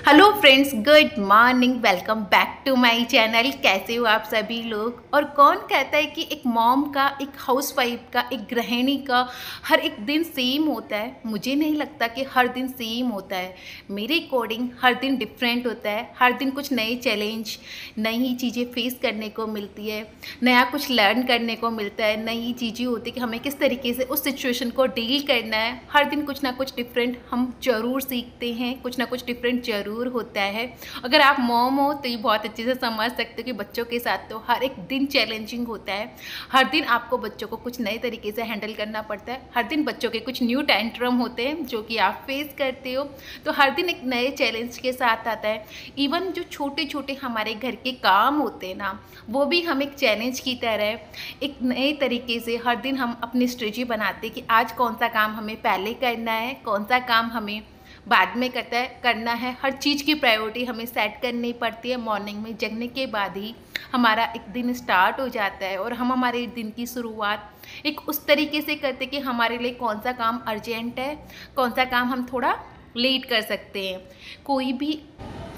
Hello friends, good morning. Welcome back to my channel. कैसे हो आप सभी लोग। और कौन कहता है कि एक मॉम का, एक हाउसवाइफ का, एक गृहिणी का हर एक दिन सेम होता है। मुझे नहीं लगता कि हर दिन सेम होता है। मेरे अकॉर्डिंग हर दिन डिफरेंट होता है। हर दिन कुछ नए चैलेंज, नई चीज़ें फेस करने को मिलती है, नया कुछ लर्न करने को मिलता है, नई चीज़ें होती है कि हमें किस तरीके से उस सिचुएशन को डील करना है। हर दिन कुछ ना कुछ डिफरेंट हम ज़रूर सीखते हैं, कुछ ना कुछ डिफरेंट ज़रूर होता है। अगर आप मॉम हो तो ये बहुत अच्छे से समझ सकते हो कि बच्चों के साथ तो हर एक दिन चैलेंजिंग होता है। हर दिन आपको बच्चों को कुछ नए तरीके से हैंडल करना पड़ता है। हर दिन बच्चों के कुछ न्यू टेंट्रम होते हैं जो कि आप फेस करते हो। तो हर दिन एक नए चैलेंज के साथ आता है। इवन जो छोटे छोटे हमारे घर के काम होते हैं ना, वो भी हम एक चैलेंज की तरह एक नए तरीके से हर दिन हम अपनी स्ट्रेटजी बनाते हैं कि आज कौन सा काम हमें पहले करना है, कौन सा काम हमें बाद में करना है। हर चीज़ की प्रायोरिटी हमें सेट करनी पड़ती है। मॉर्निंग में जगने के बाद ही हमारा एक दिन स्टार्ट हो जाता है और हम हमारे दिन की शुरुआत एक उस तरीके से करते कि हमारे लिए कौन सा काम अर्जेंट है, कौन सा काम हम थोड़ा लेट कर सकते हैं। कोई भी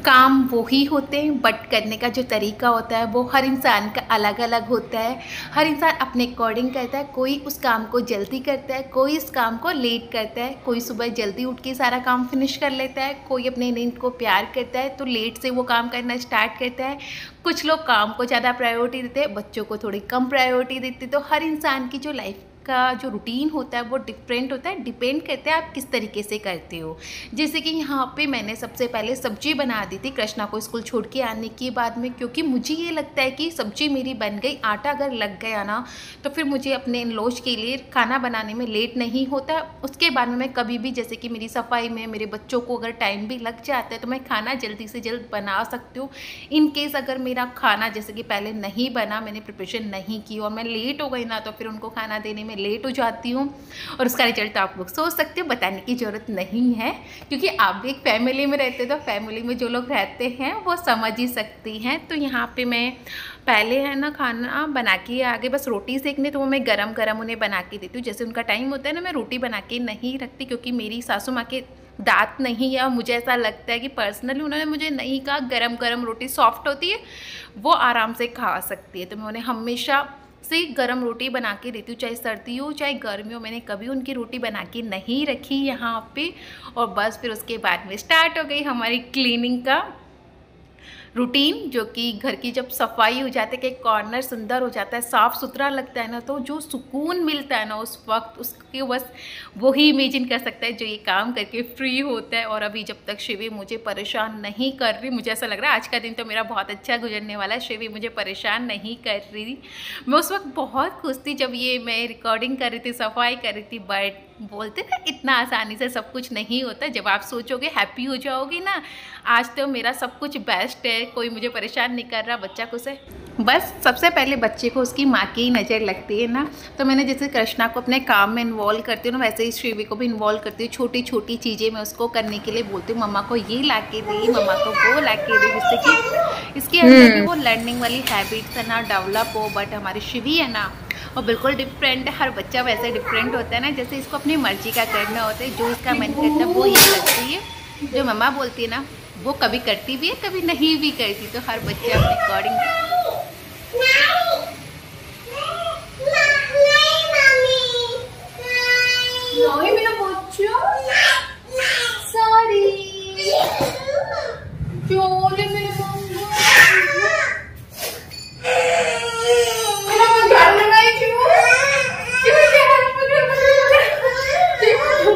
काम वो ही होते हैं, बट करने का जो तरीका होता है वो हर इंसान का अलग अलग होता है। हर इंसान अपने अकॉर्डिंग करता है। कोई उस काम को जल्दी करता है, कोई इस काम को लेट करता है। कोई सुबह जल्दी उठ के सारा काम फिनिश कर लेता है, कोई अपने नींद को प्यार करता है तो लेट से वो काम करना स्टार्ट करता है। कुछ लोग काम को ज़्यादा प्रायोरिटी देते हैं, बच्चों को थोड़ी कम प्रायोरिटी देते हैं। तो हर इंसान की जो लाइफ का जो रूटीन होता है वो डिफरेंट होता है। डिपेंड करता है आप किस तरीके से करते हो। जैसे कि यहाँ पे मैंने सबसे पहले सब्जी बना दी थी कृष्णा को स्कूल छोड़ के आने के बाद में, क्योंकि मुझे ये लगता है कि सब्जी मेरी बन गई, आटा अगर लग गया ना तो फिर मुझे अपने इन लॉज के लिए खाना बनाने में लेट नहीं होता। उसके बाद में मैं कभी भी, जैसे कि मेरी सफाई में मेरे बच्चों को अगर टाइम भी लग जाता है तो मैं खाना जल्दी से जल्द बना सकती हूँ। इन केस अगर मेरा खाना जैसे कि पहले नहीं बना, मैंने प्रिपरेशन नहीं की और मैं लेट हो गई ना, तो फिर उनको खाना देने में लेट हो जाती हूँ। और उसका रिजल्ट आप लोग सोच सकते हो, बताने की ज़रूरत नहीं है, क्योंकि आप भी एक फैमिली में रहते हो तो फैमिली में जो लोग रहते हैं वो समझ ही सकती हैं। तो यहाँ पे मैं पहले है ना खाना बना के आगे बस रोटी सेकने, तो वो मैं गरम गरम उन्हें बना के देती हूँ। जैसे उनका टाइम होता है ना, मैं रोटी बना के नहीं रखती, क्योंकि मेरी सासू माँ के दांत नहीं है और मुझे ऐसा लगता है कि पर्सनली उन्होंने मुझे नहीं कहा गरम गरम रोटी सॉफ्ट होती है, वो आराम से खा सकती है। तो मैं उन्हें हमेशा से गरम रोटी बना के देती हूँ, चाहे सर्दी हो चाहे गर्मी हो। मैंने कभी उनकी रोटी बना के नहीं रखी यहाँ पे। और बस फिर उसके बाद में स्टार्ट हो गई हमारी क्लीनिंग का रूटीन, जो कि घर की जब सफाई हो जाती है कि कॉर्नर सुंदर हो जाता है, साफ़ सुथरा लगता है ना, तो जो सुकून मिलता है ना उस वक्त, उसके बस वही इमेजिन कर सकता है जो ये काम करके फ्री होता है। और अभी जब तक शिवी मुझे परेशान नहीं कर रही, मुझे ऐसा लग रहा है आज का दिन तो मेरा बहुत अच्छा गुजरने वाला है। शिवी मुझे परेशान नहीं कर रही। मैं उस वक्त बहुत खुश थी जब ये मैं रिकॉर्डिंग कर रही थी, सफाई कर रही थी। बट बोलते ना, इतना आसानी से सब कुछ नहीं होता। जब आप सोचोगे, हैप्पी हो जाओगे ना, आज तो मेरा सब कुछ बेस्ट है, कोई मुझे परेशान नहीं कर रहा, बच्चा खुश है। बस सबसे पहले बच्चे को उसकी माँ की ही नज़र लगती है ना। तो मैंने जैसे कृष्णा को अपने काम में इन्वॉल्व करती हूँ ना, वैसे ही श्रीवी को भी इन्वॉल्व करती हूँ। छोटी छोटी चीज़ें मैं उसको करने के लिए बोलती हूँ, मम्मा को ये ला के दे, मम्मा को वो ला के दे, जिससे कि इसके अंदर भी वो लर्निंग वाली हैबिट्स है ना डेवलप हो। बट हमारी शिवी है ना, और बिल्कुल डिफरेंट है। हर बच्चा वैसे डिफरेंट होता है ना, जैसे इसको अपनी मर्जी का करना होता है, जो इसका मन करता है वो ये करती है। जो मम्मा बोलती है ना वो कभी करती भी है, कभी नहीं भी करती। तो हर बच्चा अपने अकॉर्डिंग। सॉरी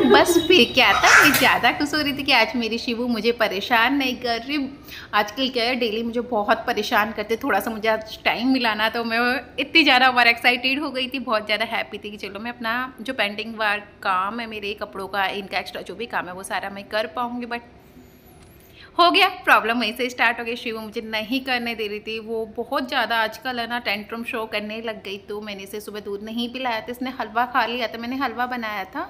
बस फिर क्या था, मैं ज़्यादा खुश हो रही थी कि आज मेरी शिवू मुझे परेशान नहीं कर रही। आजकल क्या है, डेली मुझे बहुत परेशान करते। थोड़ा सा मुझे आज टाइम मिलाना, तो मैं इतनी ज़्यादा ओवर एक्साइटेड हो गई थी, बहुत ज़्यादा हैप्पी थी कि चलो मैं अपना जो पेंडिंग वर्क काम है, मेरे कपड़ों का, इनका एक्स्ट्रा जो भी काम है वो सारा मैं कर पाऊँगी। बट हो गया, प्रॉब्लम वहीं से स्टार्ट हो गई। शिवू मुझे नहीं करने दे रही थी। वो बहुत ज़्यादा आजकल है ना टेंट्रम शो करने लग गई। तो मैंने इसे सुबह दूध नहीं पिलाया था, इसने हलवा खा लिया था। मैंने हलवा बनाया था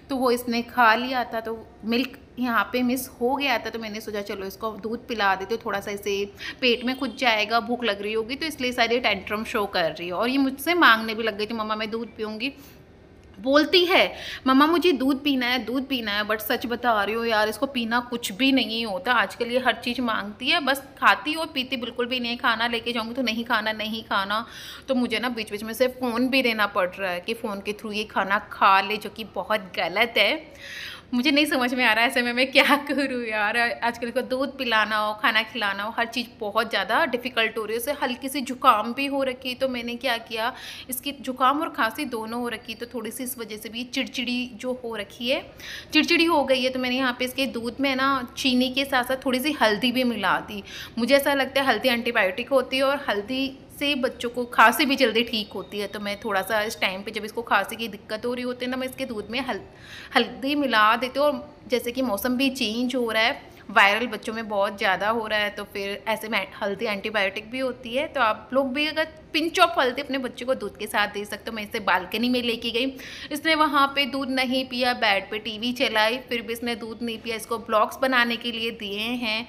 तो वो इसने खा लिया था, तो मिल्क यहाँ पे मिस हो गया था। तो मैंने सोचा चलो इसको दूध पिला देते, थोड़ा सा इसे पेट में खुद जाएगा, भूख लग रही होगी। तो इसलिए सारे टेंट्रम शो कर रही है और ये मुझसे मांगने भी लग गई थी, मम्मा मैं दूध पीऊँगी। बोलती है मम्मा मुझे दूध पीना है, दूध पीना है, बट सच बता रही हो यार, इसको पीना कुछ भी नहीं होता। आजकल ये हर चीज़ मांगती है, बस खाती और पीती बिल्कुल भी नहीं। खाना लेके जाऊंगी तो नहीं खाना, नहीं खाना। तो मुझे ना बीच बीच में से फ़ोन भी देना पड़ रहा है कि फ़ोन के थ्रू ये खाना खा ले, जो कि बहुत गलत है। मुझे नहीं समझ में आ रहा है ऐसे में मैं क्या करूँ यार। आजकल को दूध पिलाना हो, खाना खिलाना हो, हर चीज़ बहुत ज़्यादा डिफ़िकल्ट हो रही है। उसे हल्की सी जुकाम भी हो रखी, तो मैंने क्या किया, इसकी जुकाम और खांसी दोनों हो रखी, तो थोड़ी सी इस वजह से भी चिड़चिड़ी जो हो रखी है, चिड़चिड़ी हो गई है। तो मैंने यहाँ पे इसके दूध में ना चीनी के साथ साथ थोड़ी सी हल्दी भी मिला दी। मुझे ऐसा लगता है हल्दी एंटीबायोटिक होती है और हल्दी से बच्चों को खांसी भी जल्दी ठीक होती है। तो मैं थोड़ा सा इस टाइम पे जब इसको खांसी की दिक्कत हो रही होती है ना, मैं इसके दूध में हल्दी मिला देती हूँ। और जैसे कि मौसम भी चेंज हो रहा है, वायरल बच्चों में बहुत ज़्यादा हो रहा है, तो फिर ऐसे में हल्दी एंटीबायोटिक भी होती है। तो आप लोग भी अगर पिंच ऑफ हल्दी अपने बच्चे को दूध के साथ दे सकते हो। मैं इसे बालकनी में लेके गई, इसने वहाँ पे दूध नहीं पिया, बेड पे टीवी चलाई, फिर भी इसने दूध नहीं पिया। इसको ब्लॉग्स बनाने के लिए दिए हैं,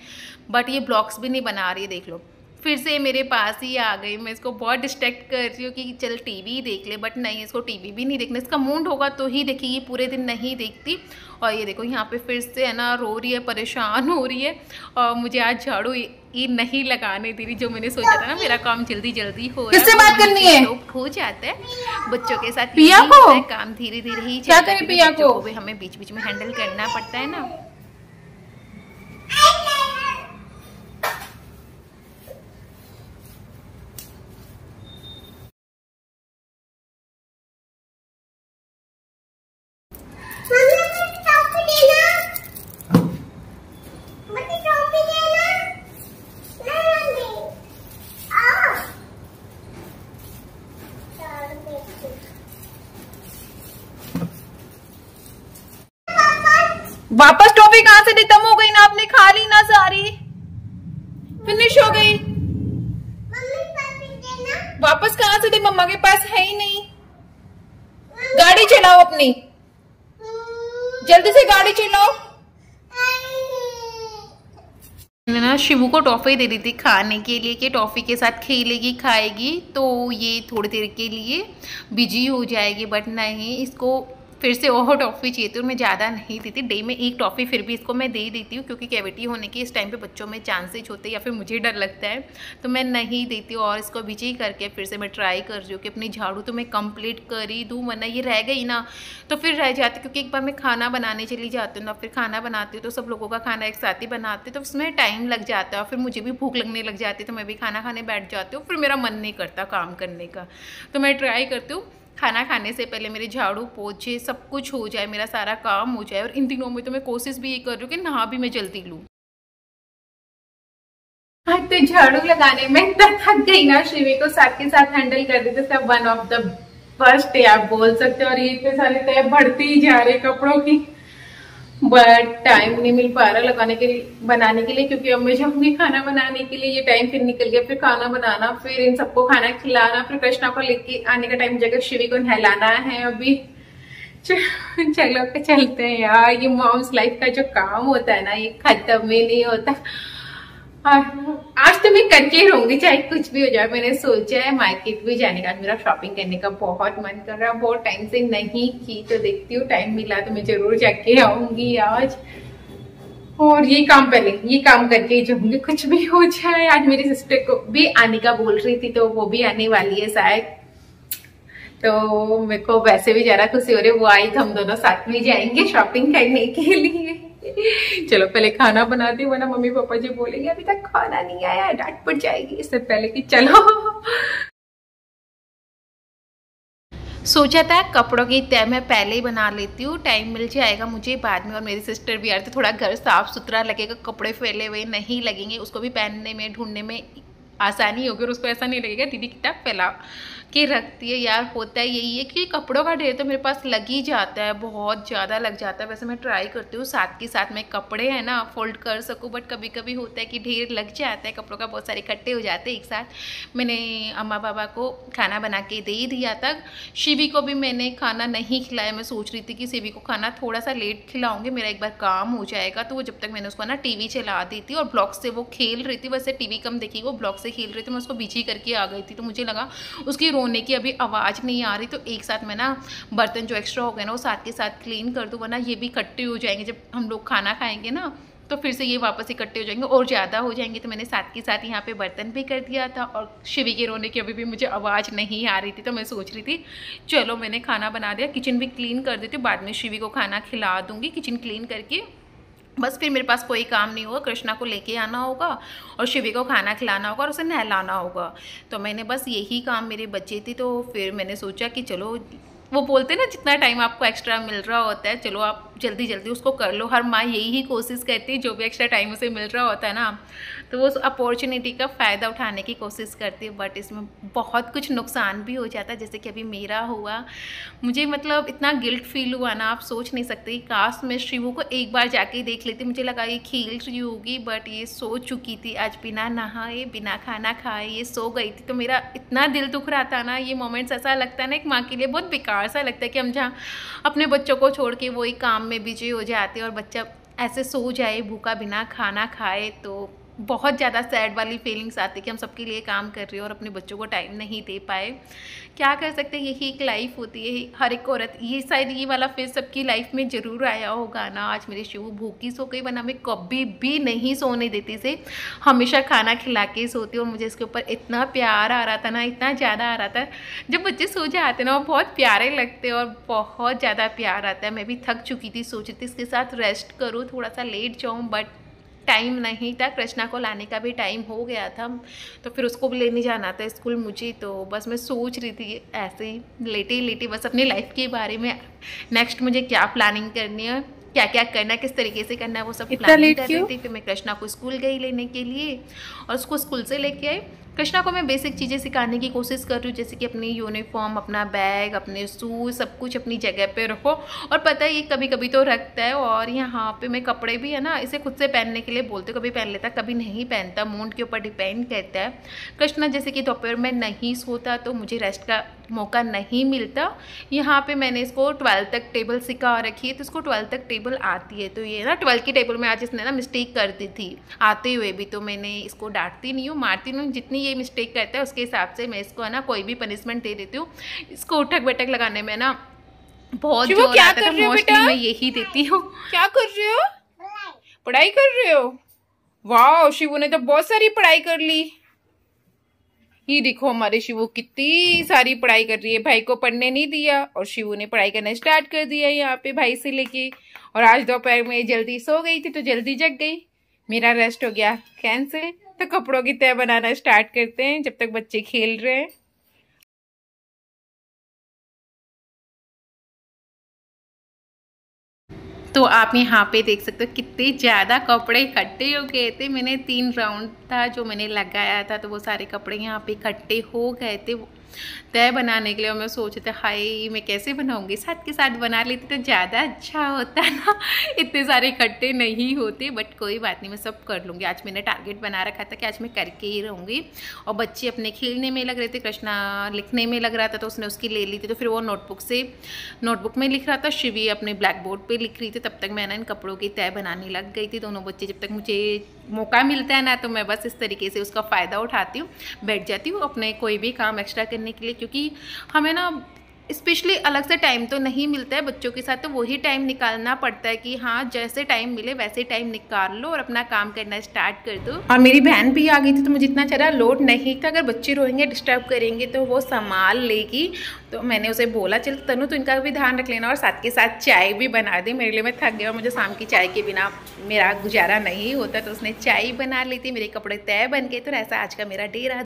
बट ये ब्लॉग्स भी नहीं बना रही है, देख लो। फिर से मेरे पास ही आ गई। मैं इसको बहुत डिस्ट्रैक्ट कर रही हूँ कि चल टीवी देख ले, बट नहीं, इसको टीवी भी नहीं देखना। इसका मूड होगा तो ही देखेगी, पूरे दिन नहीं देखती। और ये देखो यहाँ पे फिर से है ना रो रही है, परेशान हो रही है। और मुझे आज झाड़ू ये नहीं लगाने दे रही, जो मैंने सोचा था ना मेरा काम जल्दी जल्दी हो रहा है। किससे बात करनी है? हो जाता है बच्चों के साथ, पिया को काम धीरे धीरे ही क्या करें, पिया को भी हमें बीच बीच में हैंडल करना पड़ता है ना। वापस टॉफी कहाँ से खत्म हो गई ना, आपने खा ली ना सारी, फिनिश हो गई। वापस कहाँ से दी, मम्मा के पास है ही नहीं। गाड़ी चलाओ अपनी, जल्दी से गाड़ी चलाओ। मैंने ना शिवू को टॉफ़ी दे दी थी खाने के लिए कि टॉफ़ी के साथ खेलेगी खाएगी, तो ये थोड़ी देर के लिए बिजी हो जाएगी। बट नहीं, इसको फिर से और टॉफ़ी चाहिए थी और मैं ज़्यादा नहीं देती। डे में एक टॉफ़ी फिर भी इसको मैं दे देती हूँ, क्योंकि कैविटी होने के इस टाइम पे बच्चों में चांसेस होते हैं, या फिर मुझे डर लगता है, तो मैं नहीं देती हूँ। और इसको बिजी करके फिर से मैं ट्राई कर रही हूँ कि अपनी झाड़ू तो मैं कंप्लीट कर ही दूँ, वरना ये रह गई ना तो फिर रह जाती। क्योंकि एक बार मैं खाना बनाने चली जाती हूँ ना, फिर खाना बनाती हूँ तो सब लोगों का खाना एक साथ ही बनाती हूँ, तो उसमें टाइम लग जाता है और फिर मुझे भी भूख लगने लग जाती है, तो मैं भी खाना खाने बैठ जाती हूँ। फिर मेरा मन नहीं करता काम करने का, तो मैं ट्राई करती हूँ खाना खाने से पहले मेरे झाड़ू पोछे सब कुछ हो जाए, मेरा सारा काम हो जाए। और इन दिनों में तो मैं कोशिश भी ये कर रही हूँ कि नहा भी मैं जल्दी लूँ। आज तो झाड़ू लगाने में थक गई ना, शिवी को साथ के साथ हैंडल कर देते सब। One of the first day आप बोल सकते हो। और ये इतने सारे तय बढ़ते ही जा रहे कपड़ों की, बट टाइम नहीं मिल पा रहा लगाने के लिए, बनाने के लिए, क्योंकि अब मैं जाऊंगी खाना बनाने के लिए। ये टाइम फिर निकल गया, फिर खाना बनाना, फिर इन सबको खाना खिलाना, फिर कृष्णा को लेके आने का टाइम जगह शिवी को नहलाना है अभी। चलो के चलते हैं यार। ये मॉम्स लाइफ का जो काम होता है ना, ये खत्म ही नहीं होता। आज तो मैं करके रहूंगी चाहे कुछ भी हो जाए। मैंने सोचा है मार्केट भी जाने का, मेरा शॉपिंग करने का बहुत मन कर रहा है, बहुत टाइम से नहीं की, तो देखती हूँ टाइम मिला तो मैं जरूर जाके आऊंगी आज। और ये काम पहले ये काम करके जाऊंगी, कुछ भी हो जाए। आज मेरी सिस्टर को भी आने का बोल रही थी, तो वो भी आने वाली है शायद, तो मेरे को वैसे भी ज्यादा खुशी हो रही है वो आई तो हम दोनों साथ में जाएंगे शॉपिंग करने के लिए। चलो पहले खाना बनाती हूँ, वरना मम्मी पापा जी बोलेंगे अभी तक खाना नहीं आया, डांट पड़ जाएगी। इससे पहले कि चलो सोचा था कपड़ों की तय मैं पहले ही बना लेती हूँ, टाइम मिल जाएगा मुझे बाद में। और मेरी सिस्टर भी आ रही थी, थोड़ा घर साफ सुथरा लगेगा, कपड़े फैले हुए नहीं लगेंगे, उसको भी पहनने में ढूंढने में आसानी होगी और उसको ऐसा नहीं लगेगा दीदी कितना फैला के रखती है। यार होता है यही है कि कपड़ों का ढेर तो मेरे पास लग ही जाता है, बहुत ज़्यादा लग जाता है। वैसे मैं ट्राई करती हूँ साथ के साथ में कपड़े हैं ना फोल्ड कर सकूँ, बट कभी कभी होता है कि ढेर लग जाता है कपड़ों का, बहुत सारे इकट्ठे हो जाते हैं एक साथ। मैंने अम्मा पापा को खाना बना के दे ही दिया था। शिवी को भी मैंने खाना नहीं खिलाया। मैं सोच रही थी कि शिवी को खाना थोड़ा सा लेट खिलाऊंगी, मेरा एक बार काम हो जाएगा, तो वो जब तक मैंने उसको ना टीवी चला दी थी और ब्लॉग से वो खेल रही थी। वैसे टीवी कम देखी, वो ब्लॉग से से खेल रहे थे, मैं उसको बीच ही करके आ गई थी। तो मुझे लगा उसकी रोने की अभी आवाज़ नहीं आ रही, तो एक साथ मैं ना बर्तन जो एक्स्ट्रा हो गए ना वो साथ के साथ क्लीन कर दूँ, वरना ये भी इकट्ठे हो जाएंगे जब हम लोग खाना खाएंगे ना, तो फिर से ये वापस इकट्ठे हो जाएंगे और ज़्यादा हो जाएंगे। तो मैंने साथ के साथ यहाँ पे बर्तन भी कर दिया था और शिवी के रोने की अभी भी मुझे आवाज़ नहीं आ रही थी। तो मैं सोच रही थी चलो मैंने खाना बना दिया, किचन भी क्लीन कर देती हूँ, बाद में शिवी को खाना खिला दूँगी किचन क्लीन करके। बस फिर मेरे पास कोई काम नहीं होगा, कृष्णा को लेके आना होगा और शिवी को खाना खिलाना होगा और उसे नहलाना होगा। तो मैंने बस यही काम मेरे बच्चे थी। तो फिर मैंने सोचा कि चलो, वो बोलते ना जितना टाइम आपको एक्स्ट्रा मिल रहा होता है चलो आप जल्दी जल्दी उसको कर लो। हर माँ यही कोशिश करती है, जो भी एक्स्ट्रा टाइम उसे मिल रहा होता है ना तो वो उस अपॉर्चुनिटी का फ़ायदा उठाने की कोशिश करती है। बट इसमें बहुत कुछ नुकसान भी हो जाता है, जैसे कि अभी मेरा हुआ। मुझे मतलब इतना गिल्ट फील हुआ ना, आप सोच नहीं सकते। काश मैं शिवू को एक बार जाके देख लेती, मुझे लगा ये खेल रही होगी बट ये सो चुकी थी। आज बिना नहाए बिना खाना खाए ये सो गई थी। तो मेरा इतना दिल दुख रहा था ना, ये मोमेंट्स ऐसा लगता है ना एक माँ के लिए बहुत बेकार सा लगता है कि हम जहाँ अपने बच्चों को छोड़ के वही काम में बिजी हो जाते हैं और बच्चा ऐसे सो जाए भूखा बिना खाना खाए, तो बहुत ज़्यादा सैड वाली फीलिंग्स आती है कि हम सबके लिए काम कर रहे हो और अपने बच्चों को टाइम नहीं दे पाए। क्या कर सकते हैं, यही एक लाइफ होती है हर एक औरत। ये शायद ये वाला फेज सबकी लाइफ में ज़रूर आया होगा ना। आज मेरे शिव भूखी सो गई, वरना मैं कभी भी नहीं सोने देती से, हमेशा खाना खिला के सोती। और मुझे इसके ऊपर इतना प्यार आ रहा था ना, इतना ज़्यादा आ रहा था। जब बच्चे सो जाते ना वो बहुत प्यारे लगते हैं और बहुत ज़्यादा प्यार आता है। मैं भी थक चुकी थी, सोची थी इसके साथ रेस्ट करूँ, थोड़ा सा लेट जाऊँ, बट टाइम नहीं था। कृष्णा को लाने का भी टाइम हो गया था, तो फिर उसको भी लेने जाना था स्कूल मुझे। तो बस मैं सोच रही थी ऐसे ही लेटी लेटी बस अपनी लाइफ के बारे में, नेक्स्ट मुझे क्या प्लानिंग करनी है, क्या क्या करना है, किस तरीके से करना है, वो सब प्लानिंग कर रही थी। फिर मैं कृष्णा को स्कूल गई लेने के लिए और उसको स्कूल से लेके आई। कृष्णा को मैं बेसिक चीज़ें सिखाने की कोशिश कर रही हूँ, जैसे कि अपनी यूनिफॉर्म, अपना बैग, अपने शूज, सब कुछ अपनी जगह पे रखो। और पता है ये कभी कभी तो रखता है। और यहाँ पे मैं कपड़े भी है ना इसे खुद से पहनने के लिए बोलते, कभी पहन लेता कभी नहीं पहनता, मूड के ऊपर डिपेंड करता है। कृष्णा जैसे कि दोपहर में नहीं सोता तो मुझे रेस्ट का मौका नहीं मिलता। यहाँ पे मैंने इसको 12 तक टेबल सिखा रखी है, तो इसको 12 तक टेबल आती है। तो ये ना 12 की टेबल में आज इसने ना मिस्टेक कर दी थी आते हुए भी, तो मैंने इसको डांटती नहीं हूँ, मारती नहीं हूँ। जितनी ये मिस्टेक करता है उसके हिसाब से मैं इसको है ना कोई भी पनिशमेंट दे देती हूँ। इसको उठक बैठक लगाने में ना बहुत जोर आता है, तो मोस्टली मैं यही देती हूँ। क्या कर रहे हो? पढ़ाई कर रहे हो? वाह, शिवू ने तो बहुत सारी पढ़ाई कर ली। ये देखो हमारे शिवू कितनी सारी पढ़ाई कर रही है, भाई को पढ़ने नहीं दिया और शिवू ने पढ़ाई करना स्टार्ट कर दिया यहाँ पे भाई से लेके। और आज दोपहर में जल्दी सो गई थी तो जल्दी जग गई, मेरा रेस्ट हो गया कैंसिल। तो कपड़ों की तह बनाना स्टार्ट करते हैं जब तक बच्चे खेल रहे हैं। तो आप यहाँ पे देख सकते हो कितने ज़्यादा कपड़े इकट्ठे हो गए थे। मैंने 3 राउंड था जो मैंने लगाया था, तो वो सारे कपड़े यहाँ पे इकट्ठे हो गए थे तय बनाने के लिए। और मैं सोच रही थी हाय मैं कैसे बनाऊंगी, साथ के साथ बना लेती तो ज़्यादा अच्छा होता ना, इतने सारे इकट्ठे नहीं होते। बट कोई बात नहीं, मैं सब कर लूँगी। आज मैंने टारगेट बना रखा था कि आज मैं करके ही रहूँगी। और बच्चे अपने खेलने में लग रहे थे, कृष्णा लिखने में लग रहा था तो उसने उसकी ले ली थी, तो फिर वो नोटबुक में लिख रहा था, शिवी अपने ब्लैक बोर्ड पर लिख रही थी। तब तक मैं ना इन कपड़ों की तय बनाने लग गई थी। दोनों बच्चे, जब तक मुझे मौका मिलता है ना तो मैं बस इस तरीके से उसका फ़ायदा उठाती हूँ, बैठ जाती हूँ अपने कोई भी काम एक्स्ट्रा करने के लिए। क्योंकि हमें ना स्पेशली अलग से टाइम तो नहीं मिलता है बच्चों के साथ, तो वही टाइम निकालना पड़ता है कि हाँ जैसे टाइम मिले वैसे टाइम निकाल लो और अपना काम करना स्टार्ट कर दो। और मेरी बहन भी आ गई थी तो मुझे इतना ज़्यादा लोड नहीं था, अगर बच्चे रोएंगे डिस्टर्ब करेंगे तो वो संभाल लेगी। तो मैंने उसे बोला चल तनु तो इनका भी ध्यान रख लेना और साथ के साथ चाय भी बना दी मेरे लिए। मैं थक गया और मुझे शाम की चाय के बिना मेरा गुजारा नहीं होता, तो उसने चाय बना ली थी। मेरे कपड़े तय बन गए, तो ऐसा आज का मेरा डे रहा।